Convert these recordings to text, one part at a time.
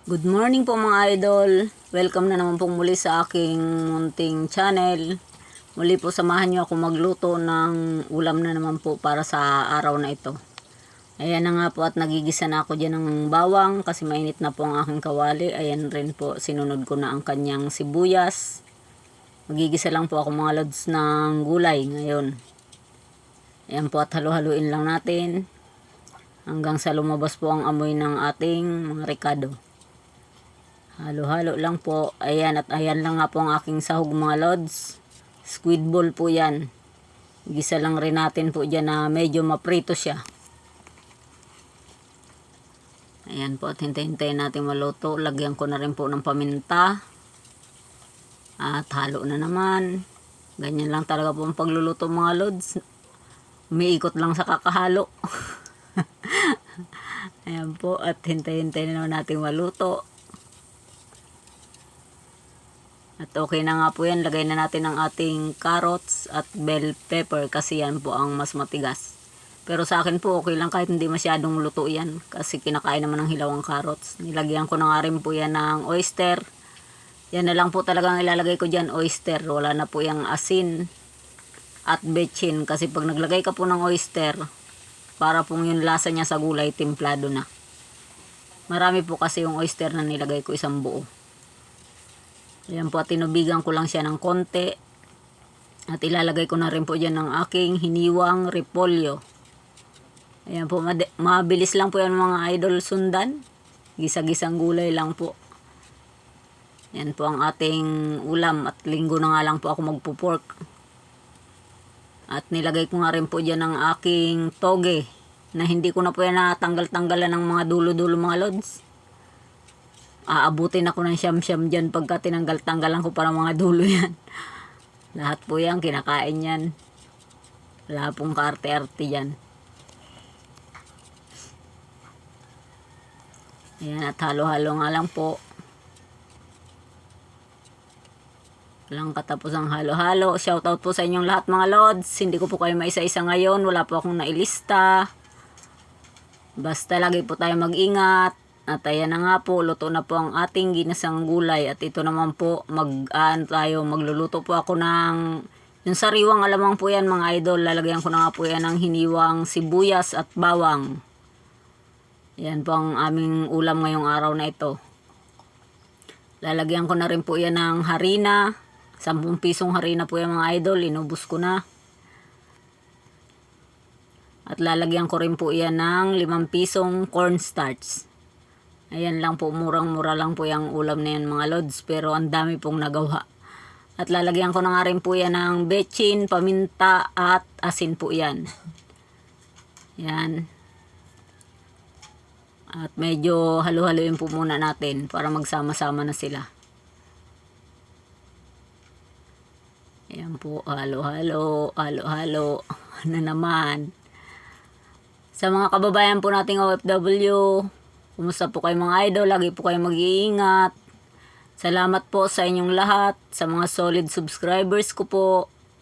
Good morning po mga idol. Welcome na naman pong muli sa aking munting channel. Muli po samahan nyo ako magluto ng ulam na naman po para sa araw na ito. Ayan na nga po at nagigisa na ako dyan ng bawang kasi mainit na po ang aking kawali. Ayan rin po, sinunod ko na ang kanyang sibuyas. Magigisa lang po ako mga lods ng gulay ngayon. Ayan po at halo-haluin lang natin hanggang sa lumabas po ang amoy ng ating mga rekado. Halo-halo lang po. Ayan at ayan lang nga po ang aking sahog mga lods. Squid ball po yan. Gisa lang rin natin po dyan na medyo maprito siya. Ayan po at hintay-hintayin natin maluto. Lagyan ko na rin po ng paminta. At halo na naman. Ganyan lang talaga po ang pagluluto mga lods. Umiikot lang sa kakahalo. Ayan po at hintay-hintayin na natin maluto. At okay na nga po yan, lagay na natin ang ating carrots at bell pepper kasi yan po ang mas matigas. Pero sa akin po okay lang kahit hindi masyadong luto yan kasi kinakain naman ng hilaw ang carrots. Nilagyan ko na nga rin po yan ng oyster. Yan na lang po talagang ilalagay ko dyan, oyster. Wala na po yung asin at betchin kasi pag naglagay ka po ng oyster, para pong yung lasa niya sa gulay, timplado na. Marami po kasi yung oyster na nilagay ko isang buo. Ayan po at tinubigan ko lang siya ng konti. At ilalagay ko na rin po dyan ng aking hiniwang repolyo. Ayan po, mabilis lang po yan mga idol sundan. Gisa-gisang gulay lang po. Yan po ang ating ulam at linggo na nga lang po ako magpo-pork. At nilagay ko nga rin po dyan ng aking toge na hindi ko na po yan natanggal-tanggalan ng mga dulo-dulo mga lods. Aabutin ako ng siyam-siyam dyan pagka tinanggal-tanggalan ko para mga dulo yan. Lahat po yan, kinakain yan. Wala pong kaarte-arte dyan. Ayan, at halo-halo nga lang po. Walang katapos ang halo-halo. Shoutout po sa inyong lahat mga lods. Hindi ko po kayo maisa-isa ngayon. Wala po akong nailista. Basta lagi po tayo mag-ingat. At ayan na nga po, luto na po ang ating ginasang gulay. At ito naman po, magluluto po ako ng yung sariwang alamang po yan mga idol. Lalagyan ko na nga po yan ng hiniwang sibuyas at bawang. Yan po ang aming ulam ngayong araw na ito. Lalagyan ko na rin po yan ng harina. 10 pisong harina po yan mga idol. Inubos ko na. At lalagyan ko rin po yan ng 5 pisong cornstarch. Ayan lang po, murang-mura lang po yung ulam na yan mga lods. Pero ang dami pong nagawa. At lalagyan ko na nga rin po yan ng betchin, paminta at asin po yan. Yan. At medyo halo-haloin po muna natin para magsama-sama na sila. Ayan po, halo-halo, halo-halo na naman. Sa mga kababayan po nating OFW, kumusta po kayo mga idol? Lagi po kayo mag-iingat. Salamat po sa inyong lahat, sa mga solid subscribers ko po.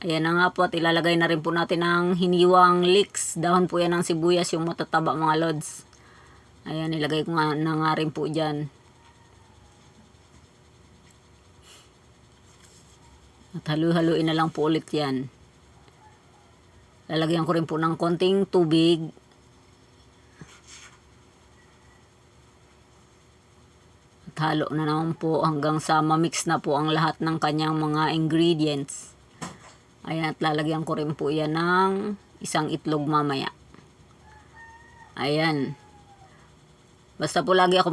Ayan na nga po at ilalagay na rin po natin ang hiniwang leeks. Dahon po yan ng sibuyas, yung matataba mga lods. Ayan, ilagay ko nga na nga rin po dyan. At halu-haluin na lang po ulit yan. Lalagyan ko rin po ng konting tubig. At halo na naman po hanggang sa mamix na po ang lahat ng kanyang mga ingredients. Ayan, at lalagyan ko rin po yan ng isang itlog mamaya. Ayan. Basta po lagi ako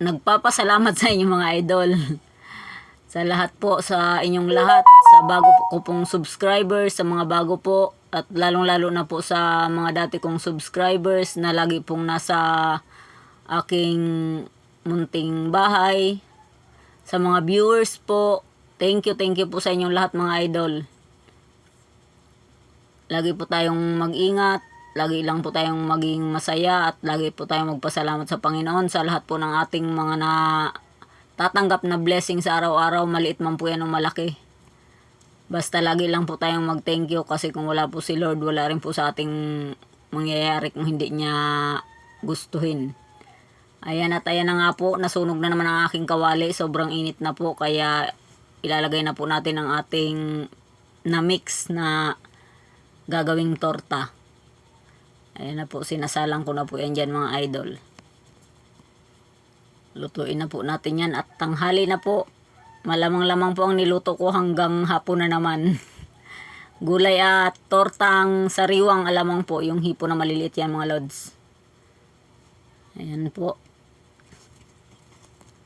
nagpapasalamat sa inyo mga idol. Sa lahat po, sa inyong lahat, sa bago ko pong subscribers, sa mga bago po, at lalong-lalo na po sa mga dati kong subscribers na lagi pong nasa aking munting bahay. Sa mga viewers po, thank you po sa inyong lahat mga idol. Lagi po tayong mag-ingat, lagi lang po tayong maging masaya, at lagi po tayong magpasalamat sa Panginoon sa lahat po ng ating mga tatanggap na blessing sa araw-araw, maliit man po yan o malaki. Basta lagi lang po tayong mag-thank you kasi kung wala po si Lord, wala rin po sa ating mangyayari kung hindi niya gustuhin. Ayan at ayan na nga po, nasunog na naman ang aking kawali. Sobrang init na po, kaya ilalagay na po natin ang ating na-mix na gagawing torta. Ayan na po, sinasalang ko na po yan dyan mga idol. Lutuin na po natin yan at tanghali na po. Malamang-lamang po ang niluto ko hanggang hapon na naman. Gulay at tortang sariwang alamang po, yung hipo na maliliit yan mga lods. Ayan po.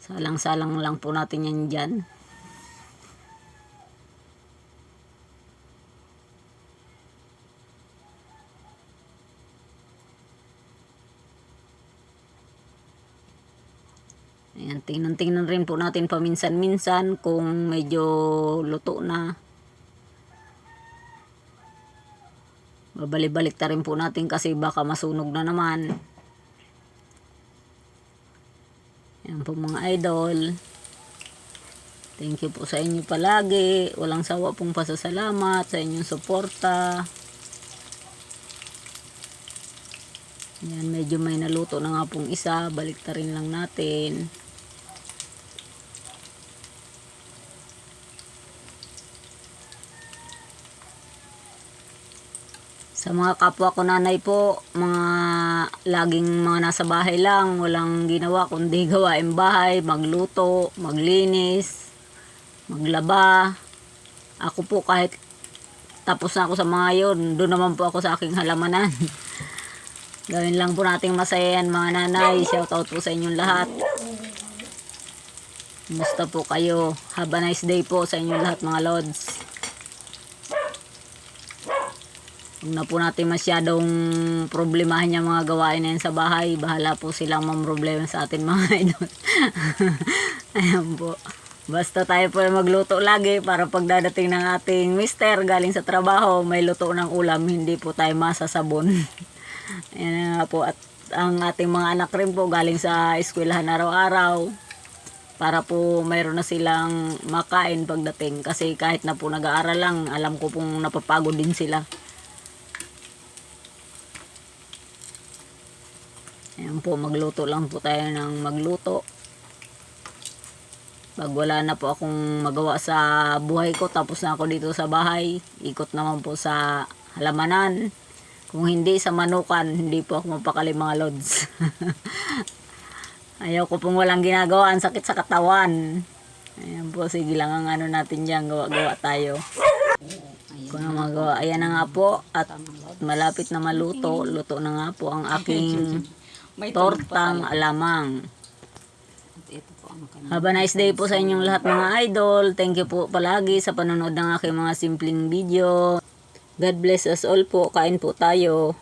Salang-salang lang po natin yan dyan. Ayan, tingnan rin po natin paminsan-minsan kung medyo luto na. Babalik-balik ta rin po natin kasi baka masunog na naman. Yan po mga idol. Thank you po sa inyo palagi. Walang sawa pong pasasalamat sa inyong suporta. Yan, medyo may naluto na nga pong isa. Balik ta rin lang natin. Sa mga kapwa ko nanay po, mga laging mga nasa bahay lang, walang ginawa kundi gawain bahay, magluto, maglinis, maglaba. Ako po kahit tapos na ako sa mga yun, doon naman po ako sa aking halamanan. Gawin lang po nating masaya yan mga nanay. Shoutout po sa inyong lahat. Kumusta po kayo? Have a nice day po sa inyong lahat mga lods. Huwag na po natin masyadong problemahin yung mga gawain na yan sa bahay. Bahala po silang mamroblema sa atin mga idol. Ayan po. Basta tayo po magluto lagi para pagdadating ng ating mister galing sa trabaho, may luto ng ulam, hindi po tayo masasabon. Ayan nga po. At ang ating mga anak rin po galing sa eskwelahan araw-araw para po mayroon na silang makain pagdating. Kasi kahit na po nag-aaral lang, alam ko pong napapagod din sila. Ayan po, magluto lang po tayo ng magluto. Pag wala na po akong magawa sa buhay ko, tapos na ako dito sa bahay, ikot naman po sa halamanan. Kung hindi sa manukan, hindi po ako mapakali mga lods. Ayaw ko pong walang ginagawa, ang sakit sa katawan. Ayan po, sige lang ang ano natin dyan, gawa-gawa tayo. Kung ang magawa, ayan na nga po, at malapit na maluto, luto na nga po ang aking tortang alamang. Have a nice day po sa inyong lahat mga idol. Thank you po palagi sa panonood ng aking mga simpleng video. God bless us all po. Kain po tayo.